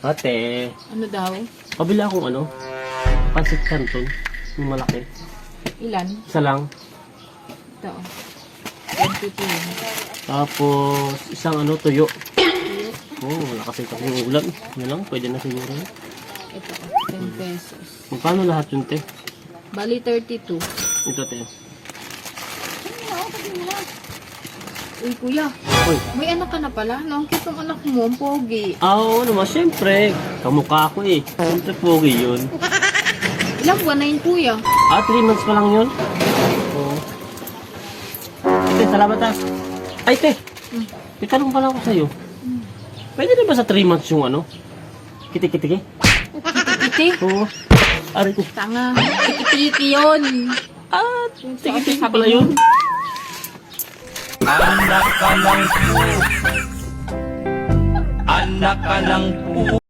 Ate, Ano daw? kabila akong ano? Pancit Canton. Yung malaki. Ilan? Isa lang. Ito. 22. Tapos, isang ano, tuyo. Wala kasi yung ulam. Yan lang, pwede na siguro. Ito. 10 pesos. Magkano lahat yun, te? Bali 32. Ito, te. Uy, kuya. Uy. May anak ka na pala. No, ang cute ng anak mo. Ang pogi. Oo naman, syempre. Kamukha ko eh. Syempre, pogi yun. Ilang buwan na yun, kuya? 3 months pa lang yun. Oo. Te, salamat ah. Ay, te. May tanong pala ako sa'yo. Pwede na ba sa 3 months yung ano? Kiti-kitiki? Iti? Oo. Ari ko. Tanga. Iti yun. Tiki-tiki pala yun. Anak ka lang po.